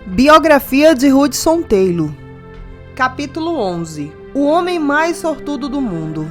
Biografia de Hudson Taylor. Capítulo 11. O homem mais sortudo do mundo.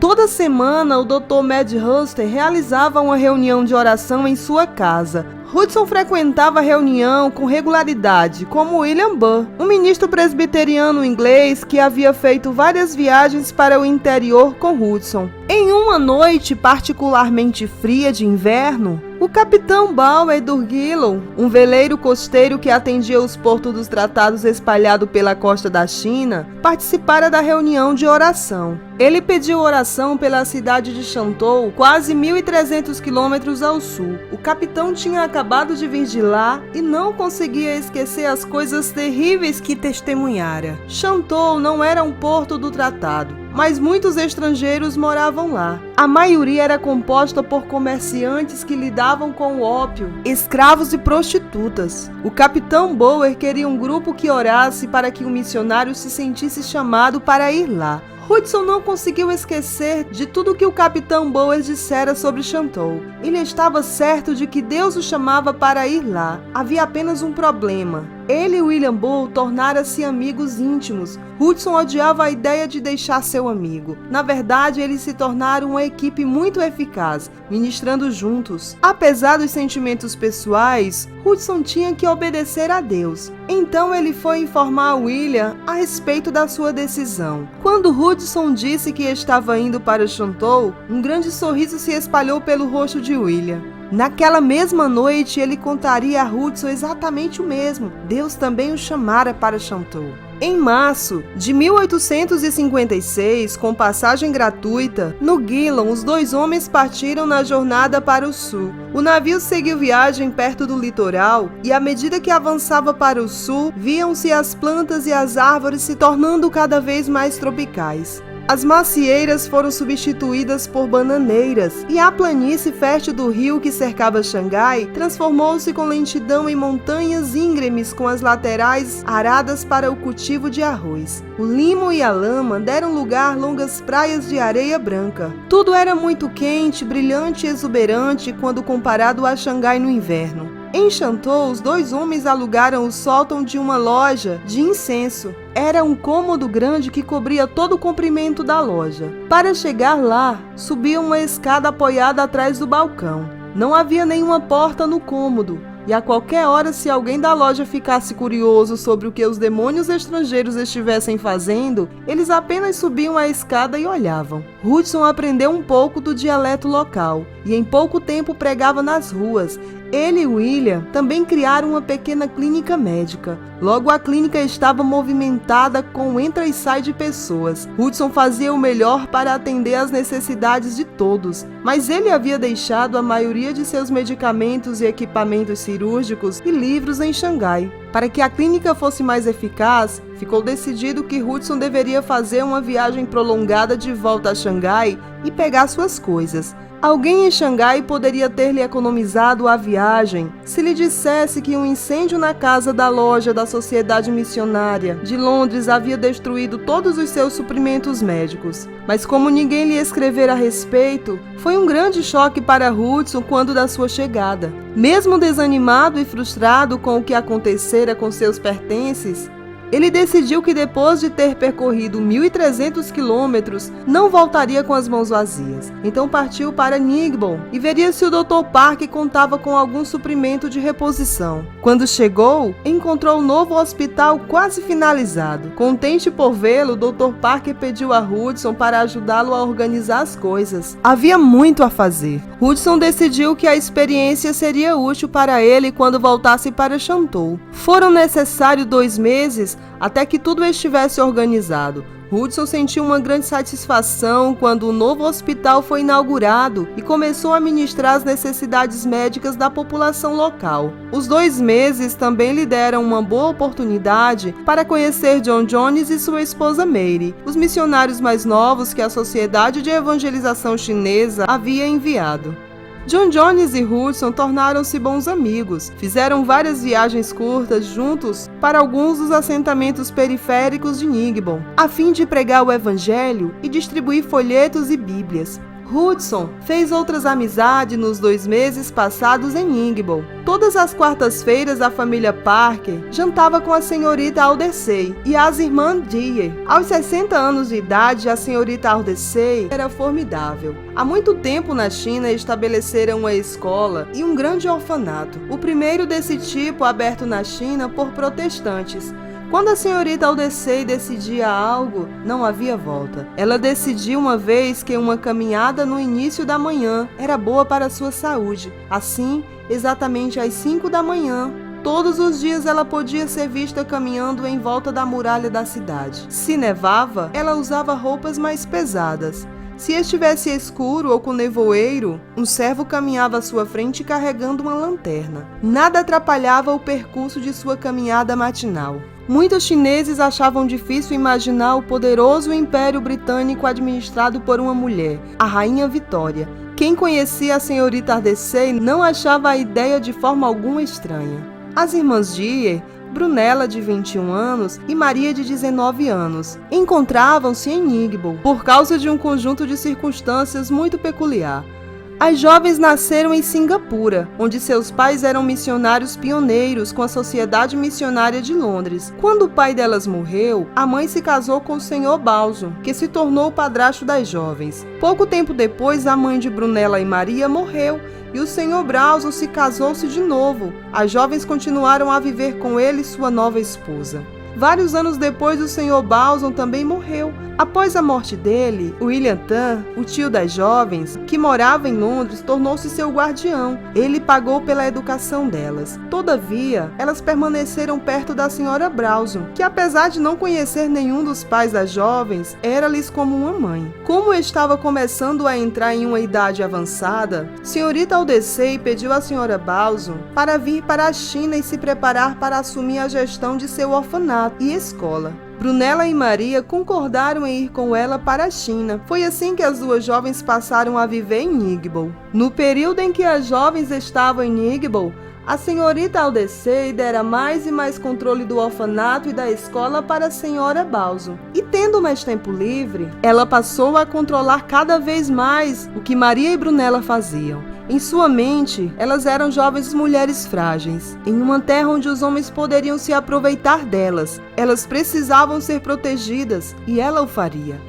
Toda semana, o Dr. Medhurster realizava uma reunião de oração em sua casa. Hudson frequentava a reunião com regularidade, como William Burr, um ministro presbiteriano inglês que havia feito várias viagens para o interior com Hudson. Em uma noite particularmente fria de inverno, o capitão Bauer Durgillo, um veleiro costeiro que atendia os portos dos tratados espalhado pela costa da China, participara da reunião de oração. Ele pediu oração pela cidade de Shantou, quase 1.300 quilômetros ao sul. O capitão tinha acabado de vir de lá e não conseguia esquecer as coisas terríveis que testemunhara. Shantou não era um porto do tratado, mas muitos estrangeiros moravam lá. A maioria era composta por comerciantes que lidavam com o ópio, escravos e prostitutas. O capitão Bauer queria um grupo que orasse para que o missionário se sentisse chamado para ir lá. Hudson não conseguiu esquecer de tudo que o capitão Bauer dissera sobre Shantou. Ele estava certo de que Deus o chamava para ir lá. Havia apenas um problema. Ele e William Burr tornaram-se amigos íntimos. Hudson odiava a ideia de deixar seu amigo. Na verdade, eles se tornaram uma equipe muito eficaz, ministrando juntos. Apesar dos sentimentos pessoais, Hudson tinha que obedecer a Deus. Então ele foi informar a William a respeito da sua decisão. Quando Hudson disse que estava indo para Shantou, um grande sorriso se espalhou pelo rosto de William. Naquela mesma noite, ele contaria a Hudson exatamente o mesmo. Deus também o chamara para Shantou. Em março de 1856, com passagem gratuita, no Geelong, os dois homens partiram na jornada para o sul. O navio seguiu viagem perto do litoral e, à medida que avançava para o sul, viam-se as plantas e as árvores se tornando cada vez mais tropicais. As macieiras foram substituídas por bananeiras e a planície fértil do rio que cercava Xangai transformou-se com lentidão em montanhas íngremes com as laterais aradas para o cultivo de arroz. O limo e a lama deram lugar a longas praias de areia branca. Tudo era muito quente, brilhante e exuberante quando comparado a Xangai no inverno. Em Shantou, os dois homens alugaram o sótão de uma loja de incenso. Era um cômodo grande que cobria todo o comprimento da loja. Para chegar lá, subia uma escada apoiada atrás do balcão. Não havia nenhuma porta no cômodo. E a qualquer hora, se alguém da loja ficasse curioso sobre o que os demônios estrangeiros estivessem fazendo, eles apenas subiam a escada e olhavam. Hudson aprendeu um pouco do dialeto local e em pouco tempo pregava nas ruas. Ele e William também criaram uma pequena clínica médica. Logo, a clínica estava movimentada com entra e sai de pessoas. Hudson fazia o melhor para atender às necessidades de todos, mas ele havia deixado a maioria de seus medicamentos e equipamentos cirúrgicos e livros em Xangai. Para que a clínica fosse mais eficaz, ficou decidido que Hudson deveria fazer uma viagem prolongada de volta a Xangai e pegar suas coisas. Alguém em Xangai poderia ter-lhe economizado a viagem se lhe dissesse que um incêndio na casa da loja da Sociedade Missionária de Londres havia destruído todos os seus suprimentos médicos. Mas como ninguém lhe escrevera a respeito, foi um grande choque para Hudson quando da sua chegada. Mesmo desanimado e frustrado com o que acontecera com seus pertences, ele decidiu que depois de ter percorrido 1.300 quilômetros, não voltaria com as mãos vazias. Então partiu para Ningbo e veria se o Dr. Parker contava com algum suprimento de reposição. Quando chegou, encontrou o novo hospital quase finalizado. Contente por vê-lo, o Dr. Parker pediu a Hudson para ajudá-lo a organizar as coisas. Havia muito a fazer. Hudson decidiu que a experiência seria útil para ele quando voltasse para Shantou. Foram necessários 2 meses até que tudo estivesse organizado. Hudson sentiu uma grande satisfação quando o novo hospital foi inaugurado e começou a ministrar as necessidades médicas da população local. Os 2 meses também lhe deram uma boa oportunidade para conhecer John Jones e sua esposa Mary, os missionários mais novos que a Sociedade de Evangelização Chinesa havia enviado. John Jones e Hudson tornaram-se bons amigos. Fizeram várias viagens curtas juntos para alguns dos assentamentos periféricos de Ningbo, a fim de pregar o evangelho e distribuir folhetos e bíblias. Hudson fez outras amizades nos 2 meses passados em Igbo. Todas as quartas-feiras a família Parker jantava com a senhorita Aldersey e as irmãs Dyer. Aos 60 anos de idade, a senhorita Aldersey era formidável. Há muito tempo na China estabeleceram uma escola e um grande orfanato, o primeiro desse tipo aberto na China por protestantes. Quando a senhorita Aldersey decidia algo, não havia volta. Ela decidiu uma vez que uma caminhada no início da manhã era boa para a sua saúde. Assim, exatamente às 5 da manhã, todos os dias ela podia ser vista caminhando em volta da muralha da cidade. Se nevava, ela usava roupas mais pesadas. Se estivesse escuro ou com nevoeiro, um servo caminhava à sua frente carregando uma lanterna. Nada atrapalhava o percurso de sua caminhada matinal. Muitos chineses achavam difícil imaginar o poderoso Império Britânico administrado por uma mulher, a Rainha Vitória. Quem conhecia a senhorita Aldersey não achava a ideia de forma alguma estranha. As irmãs Dyer, Brunella, de 21 anos, e Maria, de 19 anos, encontravam-se em Igbo por causa de um conjunto de circunstâncias muito peculiar. As jovens nasceram em Singapura, onde seus pais eram missionários pioneiros com a Sociedade Missionária de Londres. Quando o pai delas morreu, a mãe se casou com o Sr. Balson, que se tornou o padrasto das jovens. Pouco tempo depois, a mãe de Brunella e Maria morreu, e o Sr. Balson se casou-se de novo. As jovens continuaram a viver com ele e sua nova esposa. Vários anos depois, o Sr. Balson também morreu. Após a morte dele, William Tan, o tio das jovens, que morava em Londres, tornou-se seu guardião. Ele pagou pela educação delas. Todavia, elas permaneceram perto da Sra. Balson, que apesar de não conhecer nenhum dos pais das jovens, era-lhes como uma mãe. Como estava começando a entrar em uma idade avançada, senhorita Aldersey pediu à Sra. Balson para vir para a China e se preparar para assumir a gestão de seu orfanato e escola. Brunella e Maria concordaram em ir com ela para a China. Foi assim que as duas jovens passaram a viver em Igbo. No período em que as jovens estavam em Igbo, a senhorita Aldersey dera mais e mais controle do orfanato e da escola para a Sra. Balson. E tendo mais tempo livre, ela passou a controlar cada vez mais o que Maria e Brunella faziam. Em sua mente, elas eram jovens mulheres frágeis, em uma terra onde os homens poderiam se aproveitar delas. Elas precisavam ser protegidas, e ela o faria.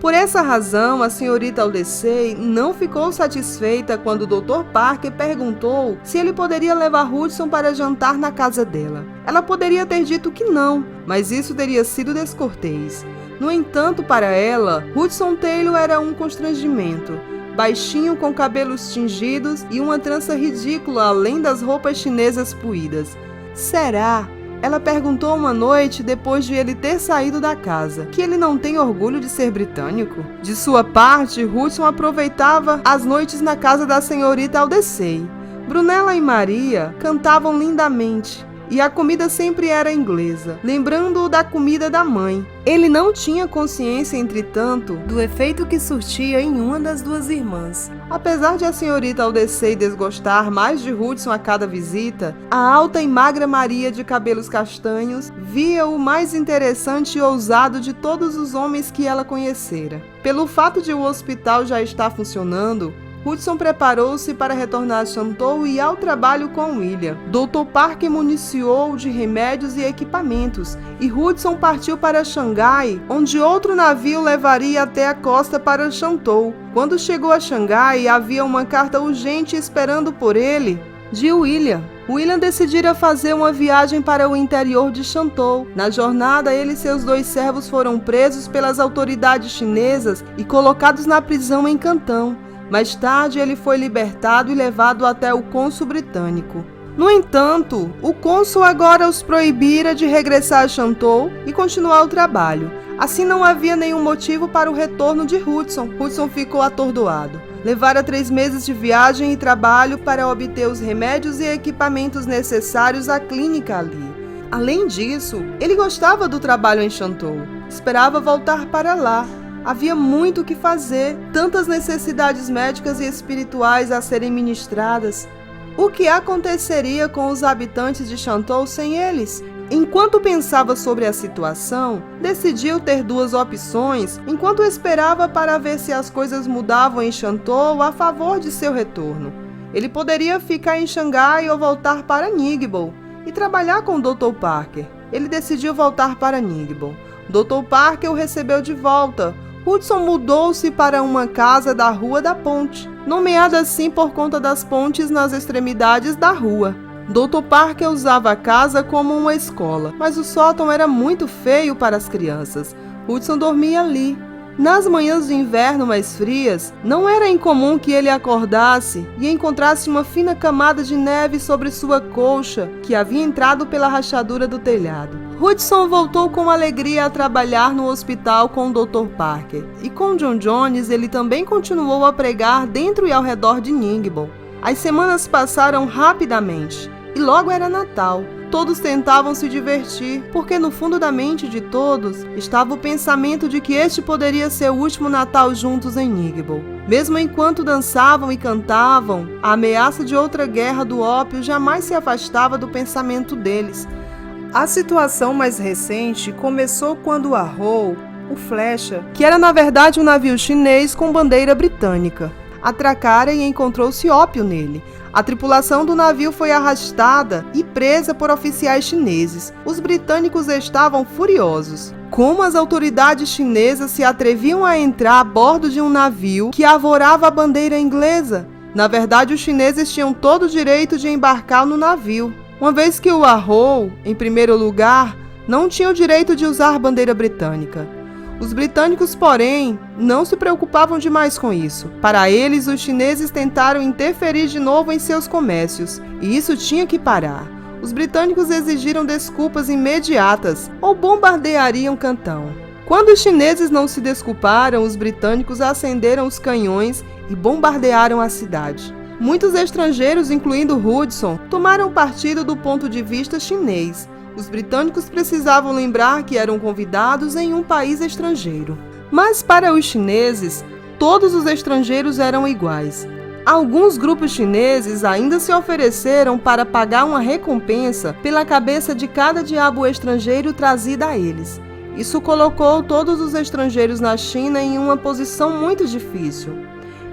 Por essa razão, a senhorita Aldersey não ficou satisfeita quando o Dr. Parker perguntou se ele poderia levar Hudson para jantar na casa dela. Ela poderia ter dito que não, mas isso teria sido descortês. No entanto, para ela, Hudson Taylor era um constrangimento. Baixinho, com cabelos tingidos e uma trança ridícula além das roupas chinesas puídas. Será? Ela perguntou uma noite, depois de ele ter saído da casa, que ele não tem orgulho de ser britânico? De sua parte, Hudson aproveitava as noites na casa da senhorita Aldersey. Brunella e Maria cantavam lindamente, e a comida sempre era inglesa, lembrando-o da comida da mãe. Ele não tinha consciência, entretanto, do efeito que surtia em uma das duas irmãs. Apesar de a senhorita Aldersey desgostar mais de Hudson a cada visita, a alta e magra Maria de cabelos castanhos via o mais interessante e ousado de todos os homens que ela conhecera. Pelo fato de o hospital já estar funcionando, Hudson preparou-se para retornar a Shantou e ao trabalho com William. Dr. Parker municiou-o de remédios e equipamentos, e Hudson partiu para Xangai, onde outro navio levaria até a costa para Shantou. Quando chegou a Xangai, havia uma carta urgente esperando por ele de William. William decidira fazer uma viagem para o interior de Shantou. Na jornada, ele e seus 2 servos foram presos pelas autoridades chinesas e colocados na prisão em Cantão. Mais tarde, ele foi libertado e levado até o cônsul britânico. No entanto, o cônsul agora os proibira de regressar a Shantou e continuar o trabalho. Assim, não havia nenhum motivo para o retorno de Hudson. Hudson ficou atordoado. Levara 3 meses de viagem e trabalho para obter os remédios e equipamentos necessários à clínica ali. Além disso, ele gostava do trabalho em Shantou. Esperava voltar para lá. Havia muito o que fazer, tantas necessidades médicas e espirituais a serem ministradas. O que aconteceria com os habitantes de Shantou sem eles? Enquanto pensava sobre a situação, decidiu ter duas opções enquanto esperava para ver se as coisas mudavam em Shantou a favor de seu retorno. Ele poderia ficar em Xangai ou voltar para Ningbo e trabalhar com o Dr. Parker. Ele decidiu voltar para Ningbo. Dr. Parker o recebeu de volta. Hudson mudou-se para uma casa da Rua da Ponte, nomeada assim por conta das pontes nas extremidades da rua. Dr. Parker usava a casa como uma escola, mas o sótão era muito feio para as crianças. Hudson dormia ali. Nas manhãs de inverno mais frias, não era incomum que ele acordasse e encontrasse uma fina camada de neve sobre sua colcha, que havia entrado pela rachadura do telhado. Hudson voltou com alegria a trabalhar no hospital com o Dr. Parker, e com John Jones ele também continuou a pregar dentro e ao redor de Ningbo. As semanas passaram rapidamente, e logo era Natal. Todos tentavam se divertir, porque no fundo da mente de todos estava o pensamento de que este poderia ser o último Natal juntos em Ningbo. Mesmo enquanto dançavam e cantavam, a ameaça de outra guerra do ópio jamais se afastava do pensamento deles. A situação mais recente começou quando o Arrow, o Flecha, que era na verdade um navio chinês com bandeira britânica, atracara e encontrou-se ópio nele. A tripulação do navio foi arrastada e presa por oficiais chineses. Os britânicos estavam furiosos. Como as autoridades chinesas se atreviam a entrar a bordo de um navio que arvorava a bandeira inglesa? Na verdade, os chineses tinham todo o direito de embarcar no navio, uma vez que o Arrow, em primeiro lugar, não tinha o direito de usar a bandeira britânica. Os britânicos, porém, não se preocupavam demais com isso. Para eles, os chineses tentaram interferir de novo em seus comércios, e isso tinha que parar. Os britânicos exigiram desculpas imediatas ou bombardeariam Cantão. Quando os chineses não se desculparam, os britânicos acenderam os canhões e bombardearam a cidade. Muitos estrangeiros, incluindo Hudson, tomaram partido do ponto de vista chinês. Os britânicos precisavam lembrar que eram convidados em um país estrangeiro. Mas para os chineses, todos os estrangeiros eram iguais. Alguns grupos chineses ainda se ofereceram para pagar uma recompensa pela cabeça de cada diabo estrangeiro trazida a eles. Isso colocou todos os estrangeiros na China em uma posição muito difícil.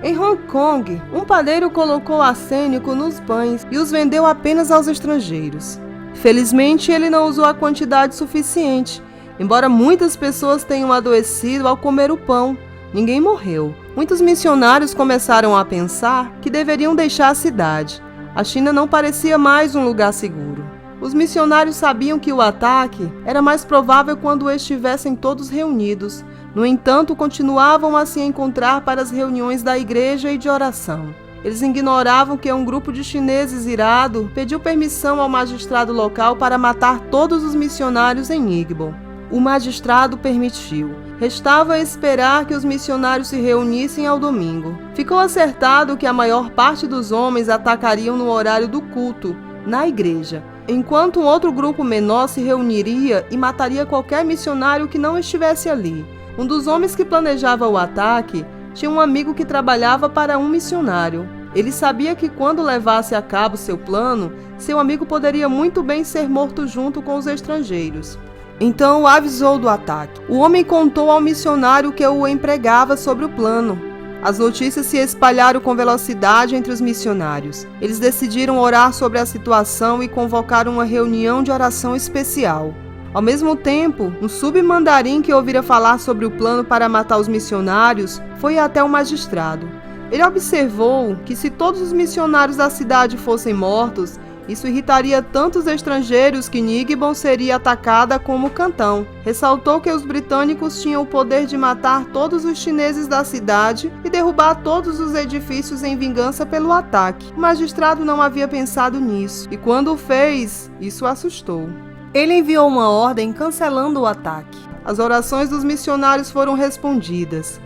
Em Hong Kong, um padeiro colocou arsênico nos pães e os vendeu apenas aos estrangeiros. Felizmente, ele não usou a quantidade suficiente. Embora muitas pessoas tenham adoecido ao comer o pão, ninguém morreu. Muitos missionários começaram a pensar que deveriam deixar a cidade. A China não parecia mais um lugar seguro. Os missionários sabiam que o ataque era mais provável quando estivessem todos reunidos. No entanto, continuavam a se encontrar para as reuniões da igreja e de oração. Eles ignoravam que um grupo de chineses irado pediu permissão ao magistrado local para matar todos os missionários em Ningbo. O magistrado permitiu. Restava esperar que os missionários se reunissem ao domingo. Ficou acertado que a maior parte dos homens atacariam no horário do culto, na igreja, enquanto um outro grupo menor se reuniria e mataria qualquer missionário que não estivesse ali. Um dos homens que planejava o ataque tinha um amigo que trabalhava para um missionário. Ele sabia que quando levasse a cabo seu plano, seu amigo poderia muito bem ser morto junto com os estrangeiros. Então o avisou do ataque. O homem contou ao missionário que o empregava sobre o plano. As notícias se espalharam com velocidade entre os missionários. Eles decidiram orar sobre a situação e convocaram uma reunião de oração especial. Ao mesmo tempo, um submandarim que ouvira falar sobre o plano para matar os missionários foi até o magistrado. Ele observou que se todos os missionários da cidade fossem mortos, isso irritaria tantos estrangeiros que Ningbo seria atacada como Cantão. Ressaltou que os britânicos tinham o poder de matar todos os chineses da cidade e derrubar todos os edifícios em vingança pelo ataque. O magistrado não havia pensado nisso, e quando o fez, isso assustou. Ele enviou uma ordem cancelando o ataque. As orações dos missionários foram respondidas.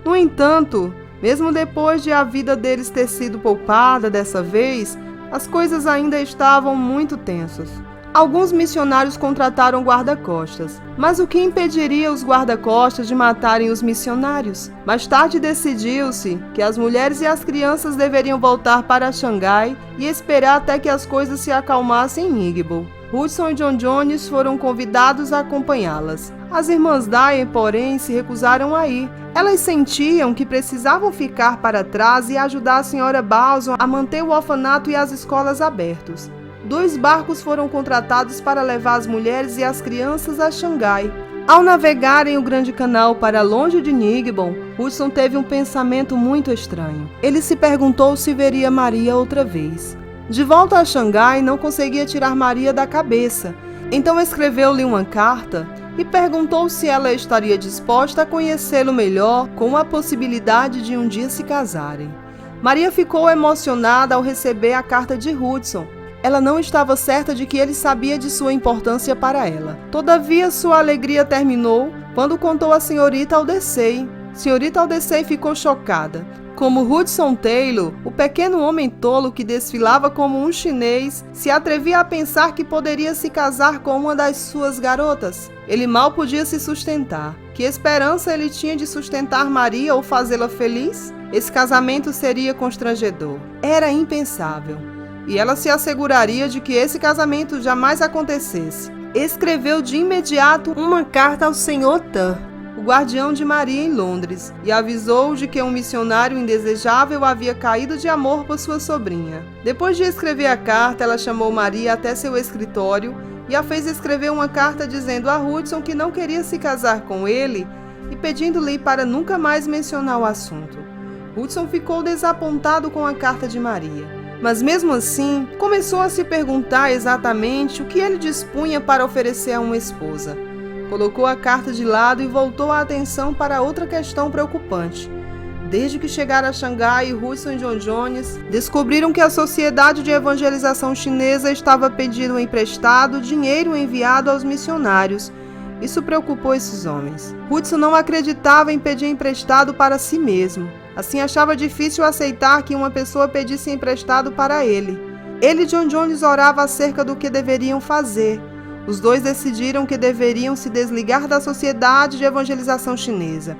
No entanto, mesmo depois de a vida deles ter sido poupada dessa vez, as coisas ainda estavam muito tensas. Alguns missionários contrataram guarda-costas, mas o que impediria os guarda-costas de matarem os missionários? Mais tarde decidiu-se que as mulheres e as crianças deveriam voltar para Xangai e esperar até que as coisas se acalmassem em Ningbo. Hudson e John Jones foram convidados a acompanhá-las. As irmãs Dyer, porém, se recusaram a ir. Elas sentiam que precisavam ficar para trás e ajudar a Sra. Balson a manter o orfanato e as escolas abertos. 2 barcos foram contratados para levar as mulheres e as crianças a Xangai. Ao navegarem o Grande Canal para longe de Niggbon, Hudson teve um pensamento muito estranho. Ele se perguntou se veria Maria outra vez. De volta a Xangai, não conseguia tirar Maria da cabeça. Então escreveu-lhe uma carta e perguntou se ela estaria disposta a conhecê-lo melhor, com a possibilidade de um dia se casarem. Maria ficou emocionada ao receber a carta de Hudson. Ela não estava certa de que ele sabia de sua importância para ela. Todavia, sua alegria terminou quando contou a senhorita Aldecey. Senhorita Aldecey ficou chocada. Como Hudson Taylor, o pequeno homem tolo que desfilava como um chinês, se atrevia a pensar que poderia se casar com uma das suas garotas? Ele mal podia se sustentar. Que esperança ele tinha de sustentar Maria ou fazê-la feliz? Esse casamento seria constrangedor. Era impensável. E ela se asseguraria de que esse casamento jamais acontecesse. Escreveu de imediato uma carta ao Sr. Tan, o guardião de Maria em Londres, e avisou-o de que um missionário indesejável havia caído de amor por sua sobrinha. Depois de escrever a carta, ela chamou Maria até seu escritório e a fez escrever uma carta dizendo a Hudson que não queria se casar com ele e pedindo-lhe para nunca mais mencionar o assunto. Hudson ficou desapontado com a carta de Maria. Mas mesmo assim, começou a se perguntar exatamente o que ele dispunha para oferecer a uma esposa. Colocou a carta de lado e voltou a atenção para outra questão preocupante. Desde que chegaram a Xangai, Hudson e John Jones descobriram que a Sociedade de Evangelização Chinesa estava pedindo emprestado dinheiro enviado aos missionários. Isso preocupou esses homens. Hudson não acreditava em pedir emprestado para si mesmo. Assim, achava difícil aceitar que uma pessoa pedisse emprestado para ele. Ele e John Jones oravam acerca do que deveriam fazer. Os dois decidiram que deveriam se desligar da Sociedade de Evangelização Chinesa.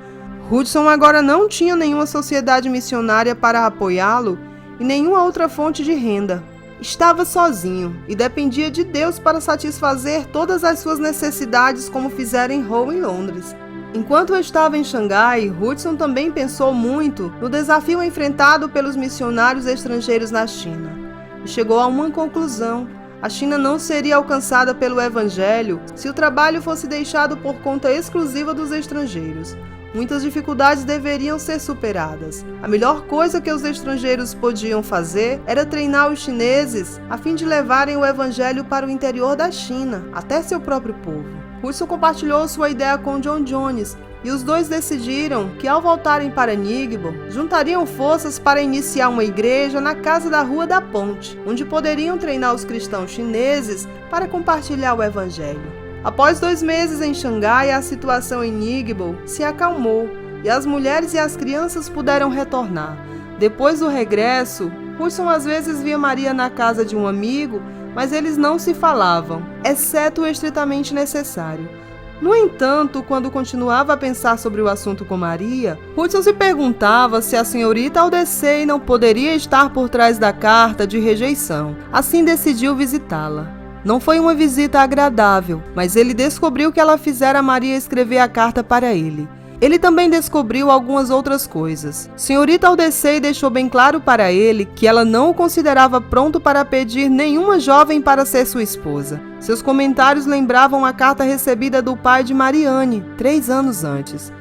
Hudson agora não tinha nenhuma sociedade missionária para apoiá-lo e nenhuma outra fonte de renda. Estava sozinho e dependia de Deus para satisfazer todas as suas necessidades, como fizeram em Hull e Londres. Enquanto estava em Xangai, Hudson também pensou muito no desafio enfrentado pelos missionários estrangeiros na China. E chegou a uma conclusão: a China não seria alcançada pelo Evangelho se o trabalho fosse deixado por conta exclusiva dos estrangeiros. Muitas dificuldades deveriam ser superadas. A melhor coisa que os estrangeiros podiam fazer era treinar os chineses a fim de levarem o Evangelho para o interior da China, até seu próprio povo. Hudson compartilhou sua ideia com John Jones e os dois decidiram que, ao voltarem para Niggbon, juntariam forças para iniciar uma igreja na casa da Rua da Ponte, onde poderiam treinar os cristãos chineses para compartilhar o Evangelho. Após 2 meses em Xangai, a situação em Niggbon se acalmou e as mulheres e as crianças puderam retornar. Depois do regresso, Hudson às vezes via Maria na casa de um amigo, mas eles não se falavam, exceto o estritamente necessário. No entanto, quando continuava a pensar sobre o assunto com Maria, Hudson se perguntava se a senhorita Aldecey não poderia estar por trás da carta de rejeição. Assim decidiu visitá-la. Não foi uma visita agradável, mas ele descobriu que ela fizera Maria escrever a carta para ele. Ele também descobriu algumas outras coisas. Senhorita Aldecey deixou bem claro para ele que ela não o considerava pronto para pedir nenhuma jovem para ser sua esposa. Seus comentários lembravam a carta recebida do pai de Marianne, 3 anos antes.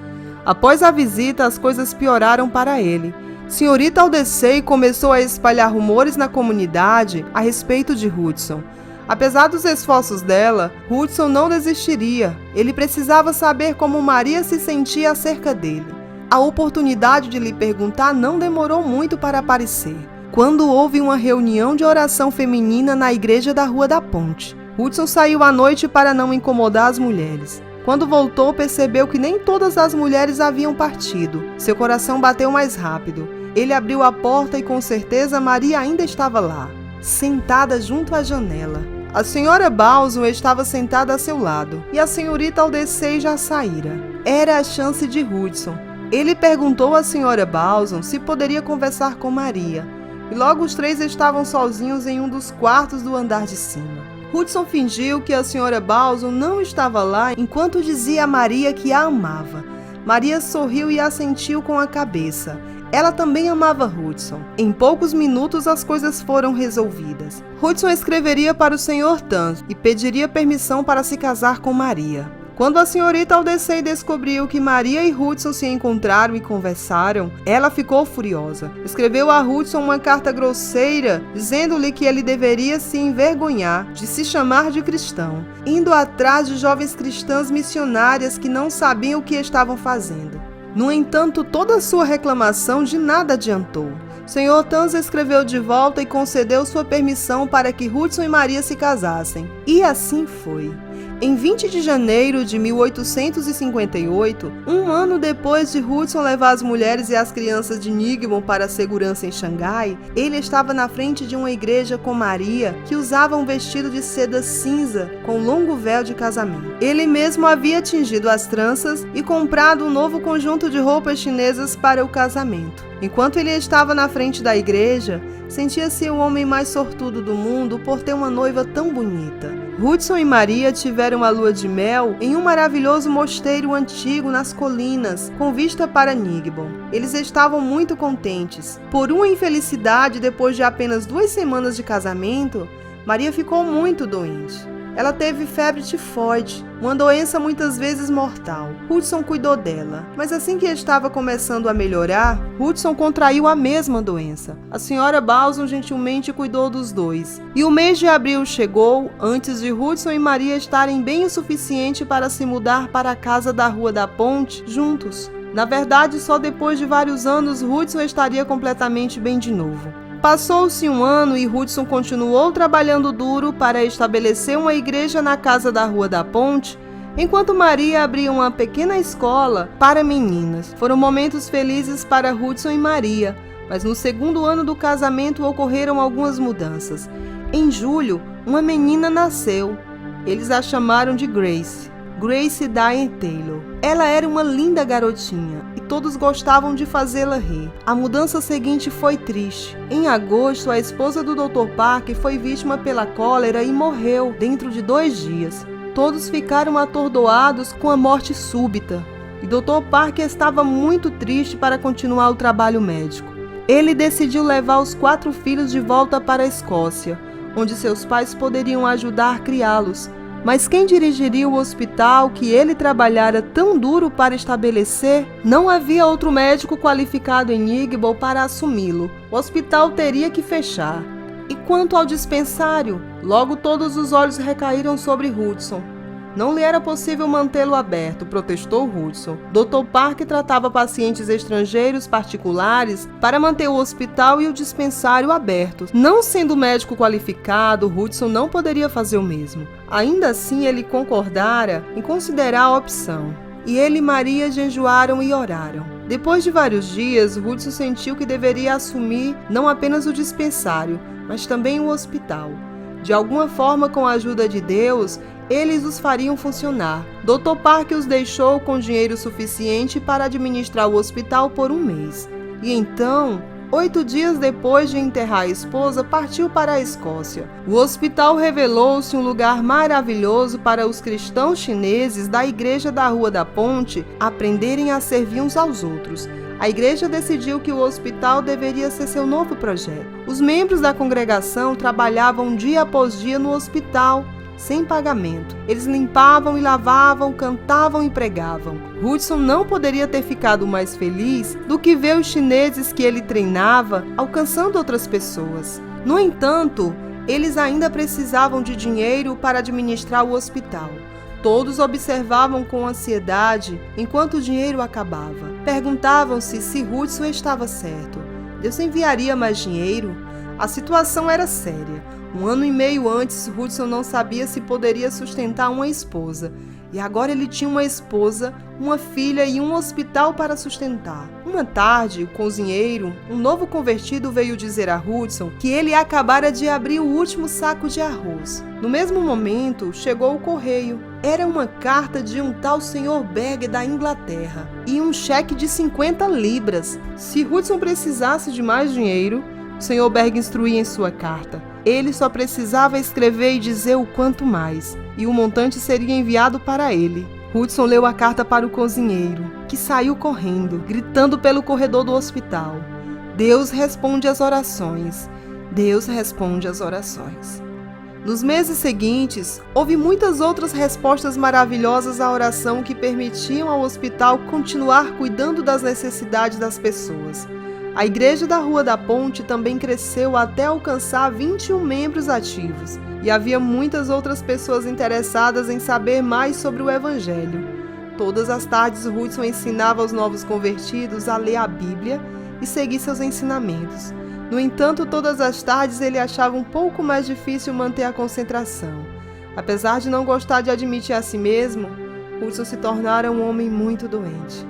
Após a visita, as coisas pioraram para ele. Senhorita Aldecey começou a espalhar rumores na comunidade a respeito de Hudson. Apesar dos esforços dela, Hudson não desistiria. Ele precisava saber como Maria se sentia acerca dele. A oportunidade de lhe perguntar não demorou muito para aparecer, quando houve uma reunião de oração feminina na igreja da Rua da Ponte. Hudson saiu à noite para não incomodar as mulheres. Quando voltou, percebeu que nem todas as mulheres haviam partido. Seu coração bateu mais rápido. Ele abriu a porta e com certeza Maria ainda estava lá, sentada junto à janela. A senhora Balson estava sentada a seu lado e a senhorita Aldecey já saíra. Era a chance de Hudson. Ele perguntou à senhora Balson se poderia conversar com Maria e logo os 3 estavam sozinhos em um dos quartos do andar de cima. Hudson fingiu que a Sra. Balson não estava lá enquanto dizia a Maria que a amava. Maria sorriu e assentiu com a cabeça. Ela também amava Hudson. Em poucos minutos as coisas foram resolvidas. Hudson escreveria para o Sr. Tans e pediria permissão para se casar com Maria. Quando a senhorita Aldecey descobriu que Maria e Hudson se encontraram e conversaram, ela ficou furiosa. Escreveu a Hudson uma carta grosseira, dizendo-lhe que ele deveria se envergonhar de se chamar de cristão, indo atrás de jovens cristãs missionárias que não sabiam o que estavam fazendo. No entanto, toda a sua reclamação de nada adiantou. Sr. Tans escreveu de volta e concedeu sua permissão para que Hudson e Maria se casassem. E assim foi. Em 20 de janeiro de 1858, um ano depois de Hudson levar as mulheres e as crianças de Nigbo para a segurança em Xangai, ele estava na frente de uma igreja com Maria, que usava um vestido de seda cinza com longo véu de casamento. Ele mesmo havia tingido as tranças e comprado um novo conjunto de roupas chinesas para o casamento. Enquanto ele estava na frente da igreja, sentia-se o homem mais sortudo do mundo por ter uma noiva tão bonita. Hudson e Maria tiveram a lua de mel em um maravilhoso mosteiro antigo nas colinas, com vista para Nigbo. Eles estavam muito contentes. Por uma infelicidade, depois de apenas 2 semanas de casamento, Maria ficou muito doente. Ela teve febre tifoide, uma doença muitas vezes mortal. Hudson cuidou dela, mas assim que estava começando a melhorar, Hudson contraiu a mesma doença. A Sra. Balson gentilmente cuidou dos dois. E o mês de abril chegou, antes de Hudson e Maria estarem bem o suficiente para se mudar para a casa da Rua da Ponte juntos. Na verdade, só depois de vários anos, Hudson estaria completamente bem de novo. Passou-se um ano e Hudson continuou trabalhando duro para estabelecer uma igreja na casa da Rua da Ponte, enquanto Maria abria uma pequena escola para meninas. Foram momentos felizes para Hudson e Maria, mas no segundo ano do casamento ocorreram algumas mudanças. Em julho, uma menina nasceu. Eles a chamaram de Grace Diane Taylor. Ela era uma linda garotinha e todos gostavam de fazê-la rir. A mudança seguinte foi triste. Em agosto, a esposa do Dr. Parker foi vítima pela cólera e morreu dentro de 2 dias. Todos ficaram atordoados com a morte súbita e Dr. Parker estava muito triste para continuar o trabalho médico. Ele decidiu levar os 4 filhos de volta para a Escócia, onde seus pais poderiam ajudar a criá-los. Mas quem dirigiria o hospital que ele trabalhara tão duro para estabelecer? Não havia outro médico qualificado em Nigbo para assumi-lo. O hospital teria que fechar. E quanto ao dispensário? Logo todos os olhos recaíram sobre Hudson. Não lhe era possível mantê-lo aberto, protestou Hudson. Dr. Parker tratava pacientes estrangeiros particulares para manter o hospital e o dispensário abertos. Não sendo médico qualificado, Hudson não poderia fazer o mesmo. Ainda assim, ele concordara em considerar a opção. E ele e Maria jejuaram e oraram. Depois de vários dias, Hudson sentiu que deveria assumir não apenas o dispensário, mas também o hospital. De alguma forma, com a ajuda de Deus, eles os fariam funcionar. Dr. Parker os deixou com dinheiro suficiente para administrar o hospital por 1 mês. E então, 8 dias depois de enterrar a esposa, partiu para a Escócia. O hospital revelou-se um lugar maravilhoso para os cristãos chineses da igreja da Rua da Ponte aprenderem a servir uns aos outros. A igreja decidiu que o hospital deveria ser seu novo projeto. Os membros da congregação trabalhavam dia após dia no hospital, sem pagamento. Eles limpavam e lavavam, cantavam e pregavam. Hudson não poderia ter ficado mais feliz do que ver os chineses que ele treinava alcançando outras pessoas. No entanto, eles ainda precisavam de dinheiro para administrar o hospital. Todos observavam com ansiedade enquanto o dinheiro acabava. Perguntavam-se se Hudson estava certo. Deus enviaria mais dinheiro? A situação era séria. 1 ano e meio antes, Hudson não sabia se poderia sustentar uma esposa. E agora ele tinha uma esposa, uma filha e um hospital para sustentar. Uma tarde, o cozinheiro, um novo convertido, veio dizer a Hudson que ele acabara de abrir o último saco de arroz. No mesmo momento, chegou o correio. Era uma carta de um tal Sr. Berg da Inglaterra e um cheque de 50 libras. Se Hudson precisasse de mais dinheiro, o Sr. Berg instruía em sua carta. Ele só precisava escrever e dizer o quanto mais, e o montante seria enviado para ele. Hudson leu a carta para o cozinheiro, que saiu correndo, gritando pelo corredor do hospital. Deus responde às orações. Deus responde às orações. Nos meses seguintes, houve muitas outras respostas maravilhosas à oração que permitiam ao hospital continuar cuidando das necessidades das pessoas. A igreja da Rua da Ponte também cresceu até alcançar 21 membros ativos, e havia muitas outras pessoas interessadas em saber mais sobre o Evangelho. Todas as tardes, Hudson ensinava aos novos convertidos a ler a Bíblia e seguir seus ensinamentos. No entanto, todas as tardes ele achava um pouco mais difícil manter a concentração. Apesar de não gostar de admitir a si mesmo, Hudson se tornara um homem muito doente.